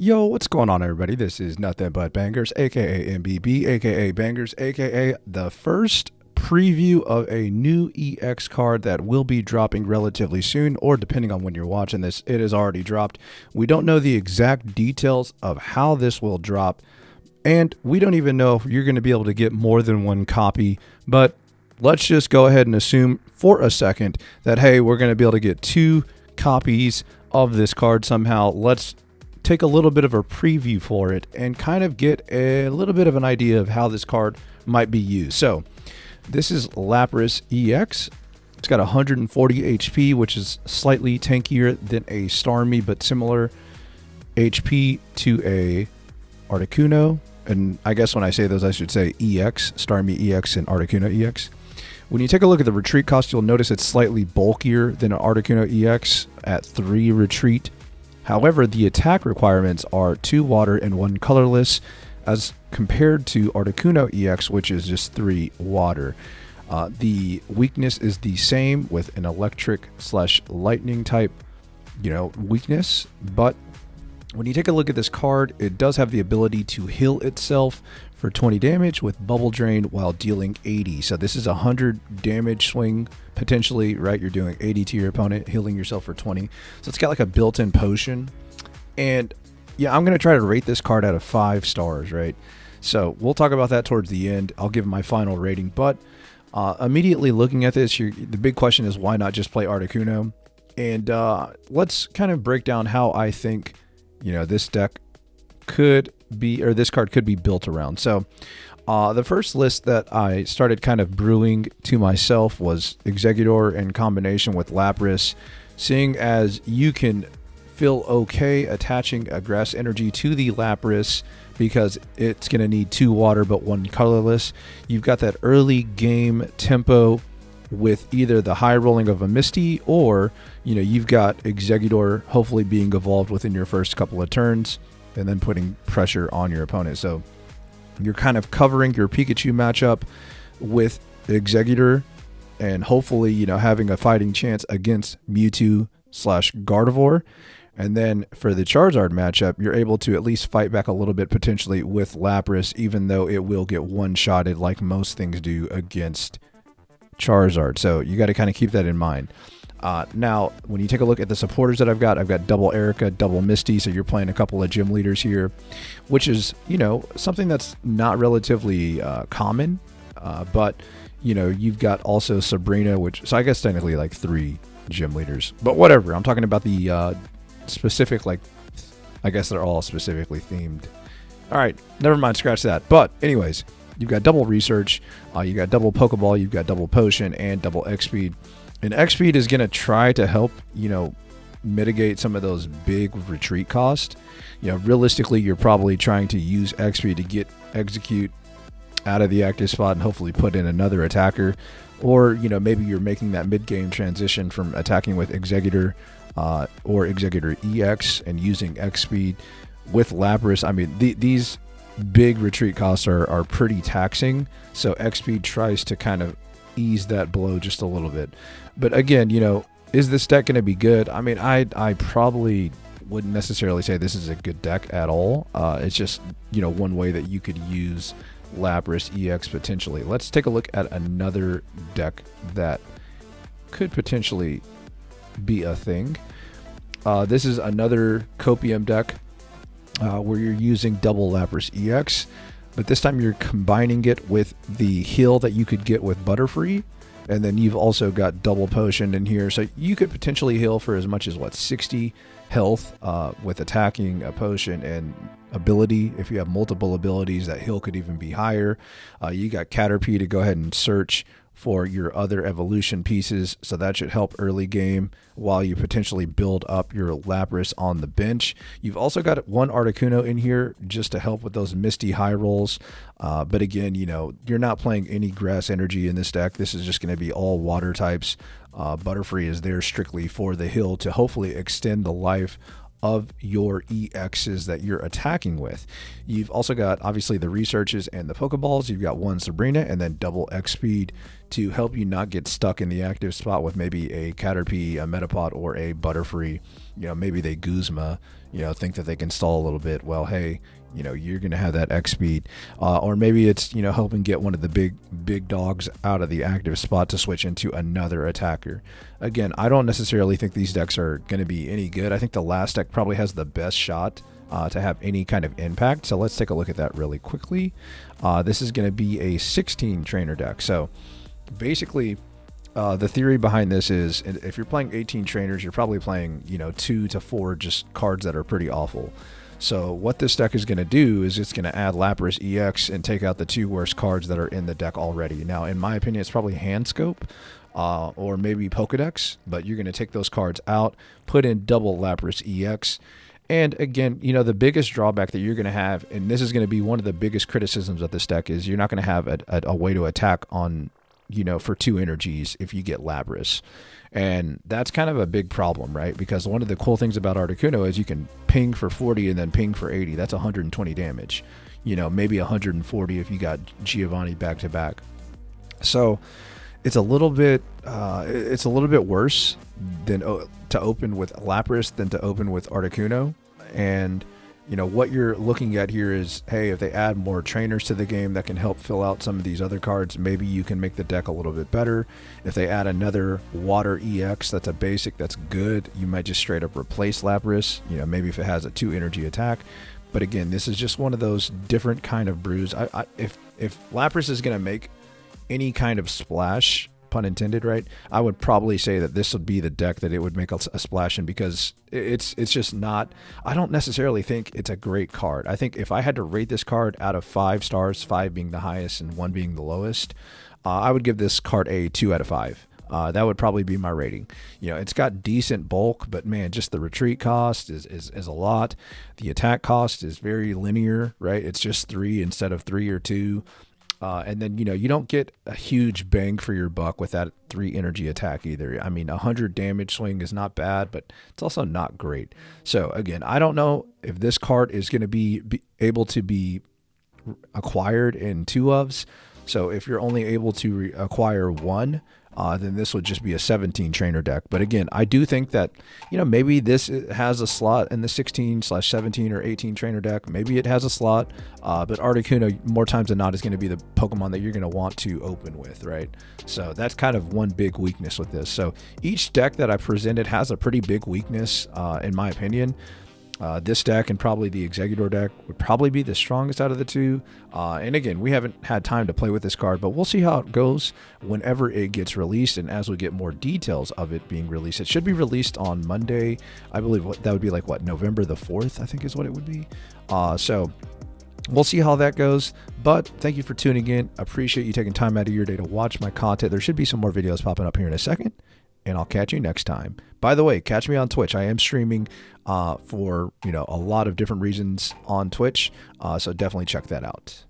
Yo, what's going on, everybody? This is Nothing But Bangers, aka MBB, aka Bangers, aka the first preview of a new EX card that will be dropping relatively soon, or depending on when you're watching this, it has already dropped. We don't know the exact details of how this will drop, and we don't even know if you're going to be able to get more than one copy, but let's just go ahead and assume for a second that, hey, we're going to be able to get 2 copies of this card somehow. Let's take a little bit of a preview for it and kind of get a little bit of an idea of how this card might be used. So this is Lapras EX. It's got 140 HP, which is slightly tankier than a Starmie, but similar HP to a Articuno. And I guess when I say those, I should say EX, Starmie EX and Articuno EX. When you take a look at the retreat cost, you'll notice it's slightly bulkier than an Articuno EX at 3 retreat. However, the attack requirements are 2 water and 1 colorless, as compared to Articuno EX, which is just 3 water. The weakness is the same with an electric/lightning type, weakness. But when you take a look at this card, it does have the ability to heal itself for 20 damage with Bubble Drain while dealing 80. So this is a 100 damage swing potentially, right? You're doing 80 to your opponent, healing yourself for 20. So it's got like a built-in potion. And yeah, I'm going to try to rate this card out of 5 stars, right? So we'll talk about that towards the end. I'll give my final rating. But immediately looking at this, the big question is, why not just play Articuno? And let's kind of break down how I think this deck could be, or this card could be built around. So the first list that I started kind of brewing to myself was Exeggutor in combination with Lapras, seeing as you can feel okay attaching a grass energy to the Lapras because it's going to need 2 water but 1 colorless. You've got that early game tempo with either the high rolling of a Misty, or you've got Exeggutor hopefully being evolved within your first couple of turns and then putting pressure on your opponent. So you're kind of covering your Pikachu matchup with Exeggutor and hopefully having a fighting chance against Mewtwo/Gardevoir. And then for the Charizard matchup, you're able to at least fight back a little bit potentially with Lapras, even though it will get one-shotted like most things do against Charizard. So you got to kind of keep that in mind. Now, when you take a look at the supporters that I've got double Erica, double Misty, so you're playing a couple of gym leaders here, which is, something that's not relatively common, but, you've got also Sabrina, so I guess technically like 3 gym leaders, but whatever. I'm talking about the specific, I guess they're all specifically themed. All right, never mind, scratch that. But anyways, you've got double Research, you got double Pokeball, you've got double Potion, and double X-Speed. And X-Speed is going to try to help, mitigate some of those big retreat costs. Realistically, you're probably trying to use X-Speed to get Execute out of the active spot and hopefully put in another attacker. Or, maybe you're making that mid-game transition from attacking with Exeggutor or Exeggutor EX and using X-Speed with Lapras. I mean, these big retreat costs are pretty taxing. So X-Speed tries to kind of ease that blow just a little bit. But again, is this deck going to be good? I mean, I probably wouldn't necessarily say this is a good deck at all. It's just, one way that you could use Lapras EX potentially. Let's take a look at another deck that could potentially be a thing. This is another Copium deck where you're using double Lapras EX. But this time you're combining it with the heal that you could get with Butterfree. And then you've also got double Potion in here. So you could potentially heal for as much as, 60 health with attacking a Potion and ability. If you have multiple abilities, that heal could even be higher. You got Caterpie to go ahead and search for your other evolution pieces, so that should help early game while you potentially build up your Lapras on the bench. You've also got 1 Articuno in here just to help with those Misty high rolls, but again, you're not playing any grass energy in this deck. This is just going to be all water types. Butterfree is there strictly for the heal to hopefully extend the life of your EXs that you're attacking with. You've also got obviously the Researches and the Pokeballs. You've got 1 Sabrina and then double X-Speed to help you not get stuck in the active spot with maybe a Caterpie, a Metapod, or a Butterfree. Maybe they Guzma, think that they can stall a little bit. Well, hey, you're going to have that X speed. Or maybe it's, helping get one of the big dogs out of the active spot to switch into another attacker. Again, I don't necessarily think these decks are going to be any good. I think the last deck probably has the best shot to have any kind of impact. So let's take a look at that really quickly. This is going to be a 16 trainer deck. So basically, the theory behind this is if you're playing 18 trainers, you're probably playing, 2 to 4 just cards that are pretty awful. So what this deck is going to do is it's going to add Lapras EX and take out the 2 worst cards that are in the deck already. Now, in my opinion, it's probably Hand Scope or maybe Pokedex, but you're going to take those cards out, put in double Lapras EX. And again, the biggest drawback that you're going to have, and this is going to be one of the biggest criticisms of this deck, is you're not going to have a way to attack on, for 2 energies if you get Lapras. And that's kind of a big problem, right? Because one of the cool things about Articuno is you can ping for 40 and then ping for 80. That's 120 damage. Maybe 140 if you got Giovanni back to back. So it's a little bit worse than to open with Lapras than to open with Articuno. And what you're looking at here is, hey, if they add more trainers to the game that can help fill out some of these other cards, maybe you can make the deck a little bit better. If they add another Water EX, that's a basic, that's good. You might just straight up replace Lapras, maybe if it has a 2 energy attack. But again, this is just one of those different kind of brews. If Lapras is going to make any kind of splash, pun intended, right? I would probably say that this would be the deck that it would make a splash in, because it's just not, I don't necessarily think it's a great card. I think if I had to rate this card out of 5 stars, 5 being the highest and 1 being the lowest, I would give this card a 2 out of 5. That would probably be my rating. It's got decent bulk, but man, just the retreat cost is a lot. The attack cost is very linear, right? It's just 3 instead of 3 or 2. And then, you don't get a huge bang for your buck with that 3 energy attack either. I mean, 100 damage swing is not bad, but it's also not great. So again, I don't know if this card is going to be able to be acquired in 2 ofs. So if you're only able to acquire 1, then this would just be a 17 trainer deck. But again, I do think that, maybe this has a slot in the 16/17 or 18 trainer deck. Maybe it has a slot, but Articuno more times than not is going to be the Pokemon that you're going to want to open with, right? So that's kind of one big weakness with this. So each deck that I presented has a pretty big weakness, in my opinion. This deck and probably the Exeggutor deck would probably be the strongest out of the 2. And again, we haven't had time to play with this card, but we'll see how it goes whenever it gets released and as we get more details of it being released. It should be released on Monday. I believe that would be like, November the 4th, I think is what it would be. So we'll see how that goes. But thank you for tuning in. Appreciate you taking time out of your day to watch my content. There should be some more videos popping up here in a second, and I'll catch you next time. By the way, catch me on Twitch. I am streaming for a lot of different reasons on Twitch, so definitely check that out.